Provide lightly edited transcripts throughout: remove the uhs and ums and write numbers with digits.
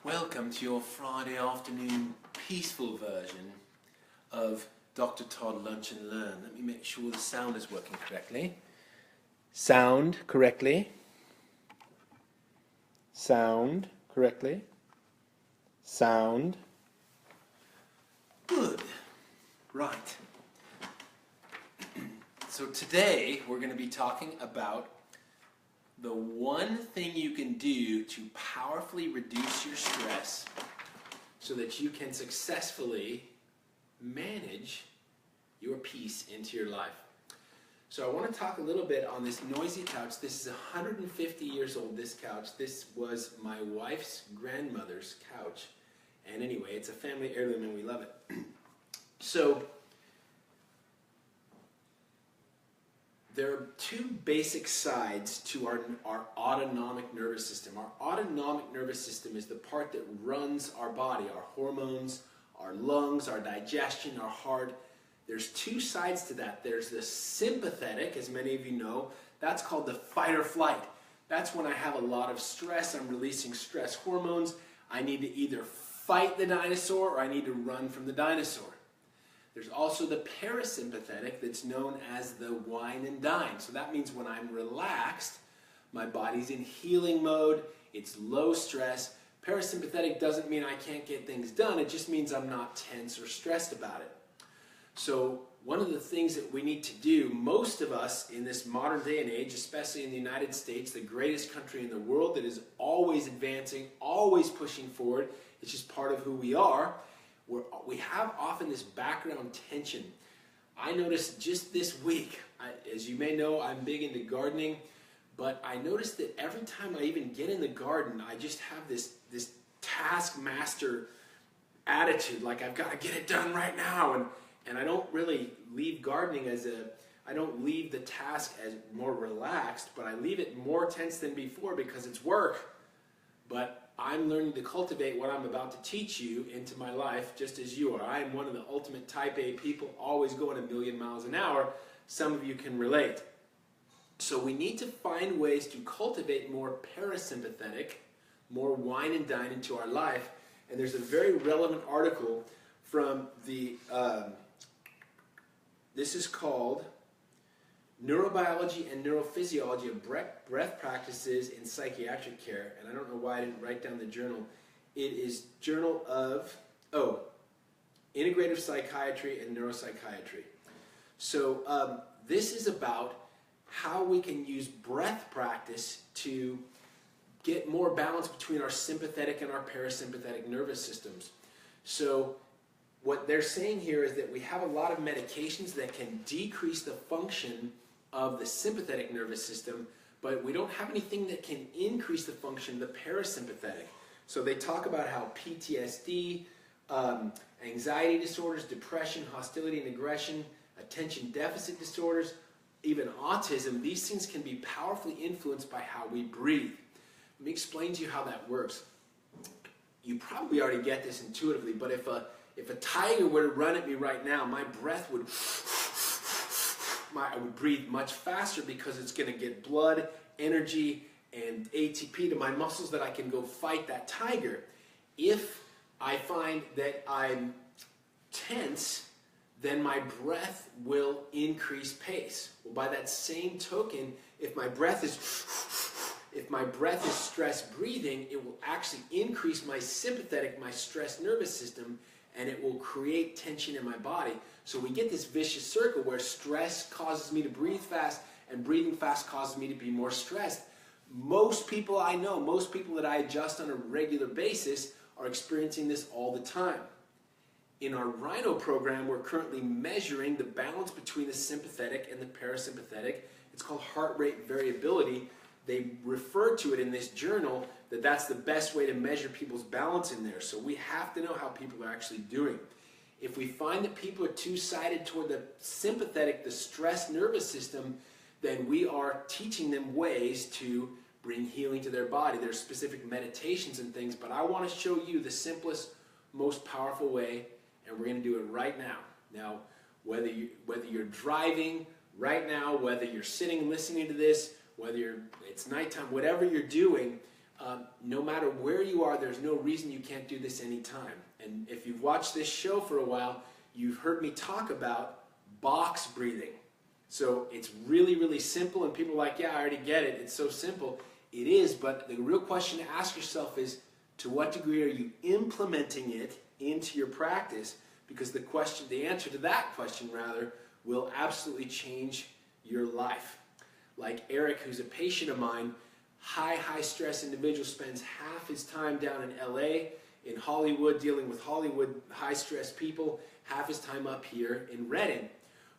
Welcome to your Friday afternoon peaceful version of Dr. Todd Lunch and Learn. Let me make sure the sound is working correctly. Sound correctly. Sound correctly. Sound. Good. Right. So today we're going to be talking about the one thing you can do to powerfully reduce your stress so that you can successfully manage your peace into your life. So I want to talk a little bit on this noisy couch. This is 150 years old, this couch. This was my wife's grandmother's couch. And anyway, it's a family heirloom and we love it. So there are two basic sides to our autonomic nervous system. Our autonomic nervous system is the part that runs our body, our hormones, our lungs, our digestion, our heart. There's two sides to that. There's the sympathetic, as many of you know. That's called the fight or flight. That's when I have a lot of stress. I'm releasing stress hormones. I need to either fight the dinosaur or I need to run from the dinosaur. There's also the parasympathetic that's known as the wine and dine. So that means when I'm relaxed, my body's in healing mode, it's low stress. Parasympathetic doesn't mean I can't get things done, it just means I'm not tense or stressed about it. So one of the things that we need to do, most of us in this modern day and age, especially in the United States, the greatest country in the world that is always advancing, always pushing forward, it's just part of who we are, we have often this background tension. I noticed just this week, as you may know, I'm big into gardening, but I noticed that every time I even get in the garden, I just have this taskmaster attitude, like I've got to get it done right now, and I don't really leave gardening I don't leave the task as more relaxed, but I leave it more tense than before because it's work. But I'm learning to cultivate what I'm about to teach you into my life just as you are. I am one of the ultimate type A people, always going a million miles an hour. Some of you can relate. So we need to find ways to cultivate more parasympathetic, more wine and dine into our life. And there's a very relevant article from the, this is called Neurobiology and Neurophysiology of Breath Practices in Psychiatric Care, and I don't know why I didn't write down the journal. It is Journal of, Integrative Psychiatry and Neuropsychiatry. So this is about how we can use breath practice to get more balance between our sympathetic and our parasympathetic nervous systems. So what they're saying here is that we have a lot of medications that can decrease the function of the sympathetic nervous system, but we don't have anything that can increase the function of the parasympathetic. So they talk about how PTSD, anxiety disorders, depression, hostility and aggression, attention deficit disorders, even autism, these things can be powerfully influenced by how we breathe. Let me explain to you how that works. You probably already get this intuitively, but if a tiger were to run at me right now, my breath would I would breathe much faster because it's going to get blood, energy, and ATP to my muscles that I can go fight that tiger. If I find that I'm tense, then my breath will increase pace. Well, by that same token, if my breath is stress breathing, it will actually increase my sympathetic, my stress nervous system, and it will create tension in my body. So we get this vicious circle where stress causes me to breathe fast and breathing fast causes me to be more stressed. Most people I know, most people that I adjust on a regular basis are experiencing this all the time. In our Rhino program, we're currently measuring the balance between the sympathetic and the parasympathetic. It's called heart rate variability. They refer to it in this journal that that's the best way to measure people's balance in there. So we have to know how people are actually doing. If we find that people are too sided toward the sympathetic, the stress nervous system, then we are teaching them ways to bring healing to their body. There's specific meditations and things, but I want to show you the simplest, most powerful way, and we're going to do it right now. Now, whether you're driving right now, whether you're sitting listening to this, whether it's nighttime, whatever you're doing, No matter where you are, there's no reason you can't do this anytime. And if you've watched this show for a while, you've heard me talk about box breathing. So it's really, really simple, and people are like, yeah, I already get it. It's so simple. It is, but the real question to ask yourself is, to what degree are you implementing it into your practice? Because the answer to that question, rather, will absolutely change your life. Like Eric, who's a patient of mine, high stress individual, spends half his time down in LA, in Hollywood, dealing with Hollywood high stress people, half his time up here in Redding.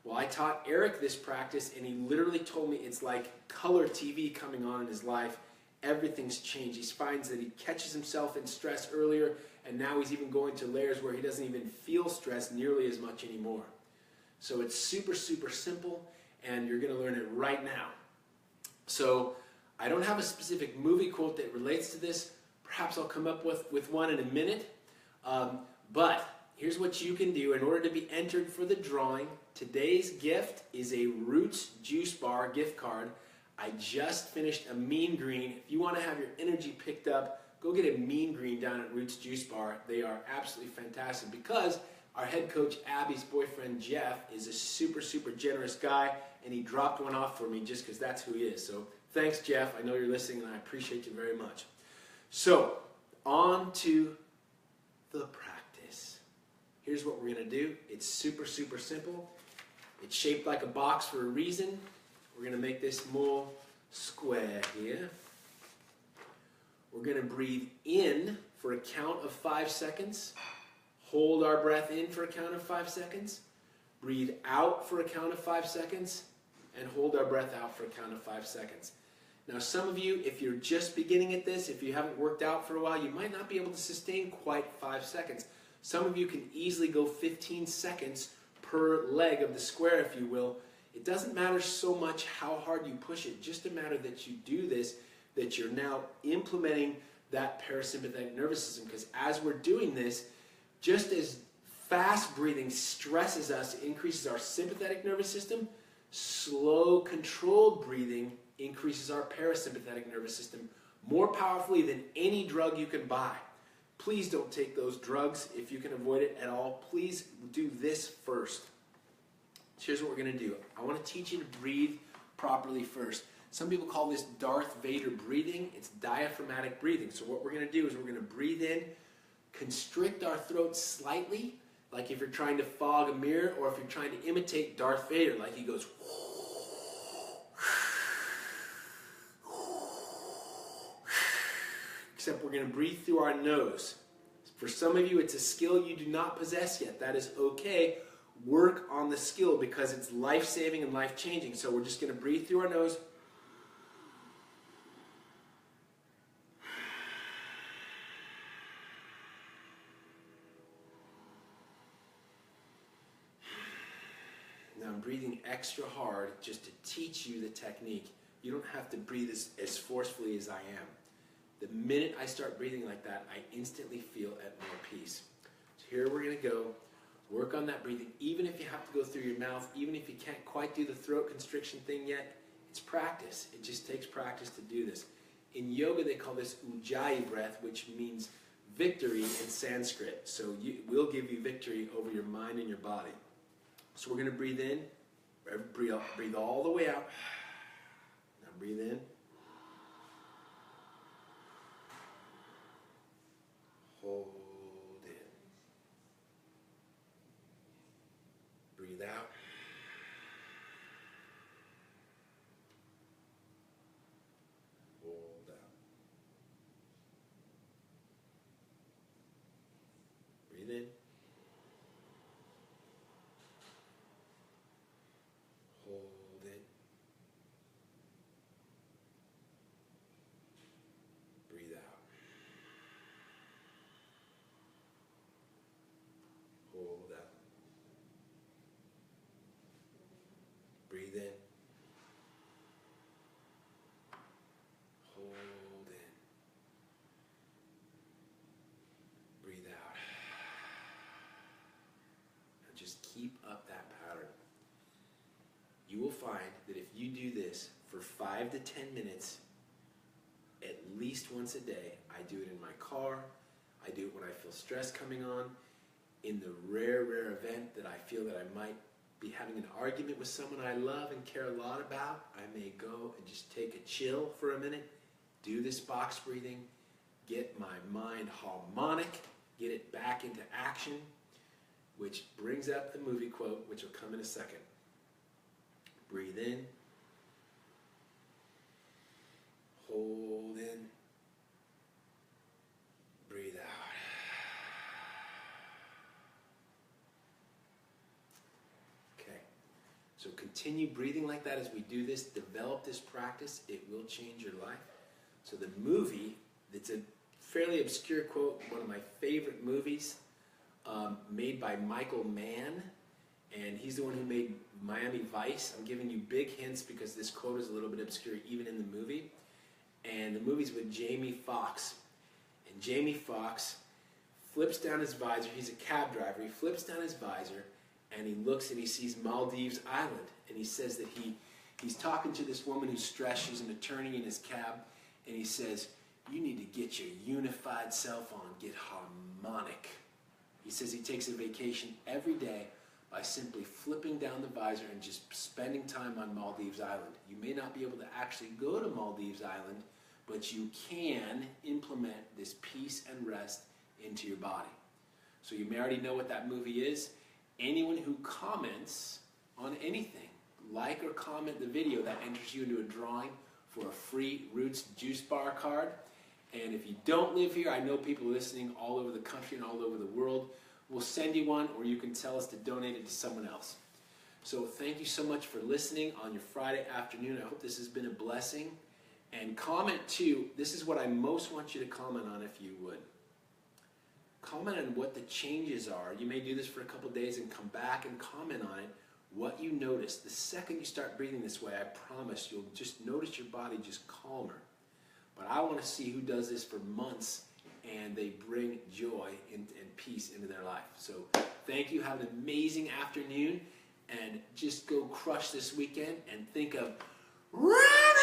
Well, I taught Eric this practice, and he literally told me it's like color TV coming on in his life. Everything's changed. He finds that he catches himself in stress earlier, and now he's even going to layers where he doesn't even feel stress nearly as much anymore. So it's super, super simple, and you're going to learn it right now. So I don't have a specific movie quote that relates to this. Perhaps I'll come up with one in a minute. But here's what you can do in order to be entered for the drawing. Today's gift is a Roots Juice Bar gift card. I just finished a Mean Green. If you want to have your energy picked up, go get a Mean Green down at Roots Juice Bar. They are absolutely fantastic because our head coach, Abby's boyfriend, Jeff, is a super, super generous guy, and he dropped one off for me just because that's who he is. So thanks, Jeff. I know you're listening, and I appreciate you very much. So on to the practice. Here's what we're going to do. It's super, super simple. It's shaped like a box for a reason. We're going to make this more square here. We're going to breathe in for a count of 5 seconds. Hold our breath in for a count of 5 seconds. Breathe out for a count of 5 seconds. And hold our breath out for a count of 5 seconds. Now, some of you, if you're just beginning at this, if you haven't worked out for a while, you might not be able to sustain quite 5 seconds. Some of you can easily go 15 seconds per leg of the square, if you will. It doesn't matter so much how hard you push it, just a matter that you do this, that you're now implementing that parasympathetic nervous system. Because as we're doing this, just as fast breathing stresses us, increases our sympathetic nervous system, slow, controlled breathing increases our parasympathetic nervous system more powerfully than any drug you can buy. Please don't take those drugs if you can avoid it at all. Please do this first. Here's what we're going to do. I want to teach you to breathe properly first. Some people call this Darth Vader breathing. It's diaphragmatic breathing. So what we're going to do is we're going to breathe in, constrict our throat slightly, like if you're trying to fog a mirror, or if you're trying to imitate Darth Vader, like he goes, except we're going to breathe through our nose. For some of you, it's a skill you do not possess yet. That is okay. Work on the skill because it's life-saving and life-changing. So we're just going to breathe through our nose. Now I'm breathing extra hard just to teach you the technique. You don't have to breathe as forcefully as I am. The minute I start breathing like that, I instantly feel at more peace. So here we're going to go. Work on that breathing, even if you have to go through your mouth, even if you can't quite do the throat constriction thing yet. It's practice. It just takes practice to do this. In yoga, they call this Ujjayi breath, which means victory in Sanskrit. So we'll give you victory over your mind and your body. So we're going to breathe in, breathe all the way out. Now breathe in. Hold in. Breathe out. Hold out. Breathe in. Hold it. Breathe out. Hold out. Breathe in. Hold in. Breathe out. And just keep up that pattern. You will find that if you do this for 5 to 10 minutes, at least once a day. I do it in my car. I do it when I feel stress coming on. In the rare event that I feel that I might be having an argument with someone I love and care a lot about, I may go and just take a chill for a minute, do this box breathing, get my mind harmonic, get it back into action, which brings up the movie quote, which will come in a second. Breathe in, hold in, breathe out. Okay, so continue breathing like that as we do this. Develop this practice. It will change your life. So the movie, it's a fairly obscure quote, one of my favorite movies, made by Michael Mann, and he's the one who made Miami Vice. I'm giving you big hints because this quote is a little bit obscure even in the movie. And the movie's with Jamie Foxx. And Jamie Foxx flips down his visor. He's a cab driver. He flips down his visor and he looks and he sees Maldives Island. And he says that he's talking to this woman who's stressed. She's an attorney in his cab. And he says, you need to get your unified self on, get harmonic. He says he takes a vacation every day by simply flipping down the visor and just spending time on Maldives Island. You may not be able to actually go to Maldives Island, but you can implement this peace and rest into your body. So you may already know what that movie is. Anyone who comments on anything, like or comment the video, that enters you into a drawing for a free Roots juice bar card. And if you don't live here, I know people listening all over the country and all over the world. We'll send you one, or you can tell us to donate it to someone else. So thank you so much for listening on your Friday afternoon. I hope this has been a blessing. And comment too, this is what I most want you to comment on if you would. Comment on what the changes are. You may do this for a couple days and come back and comment on it, what you notice. The second you start breathing this way, I promise you'll just notice your body just calmer. But I want to see who does this for months and they bring joy and peace into their life. So thank you. Have an amazing afternoon and just go crush this weekend and think of running.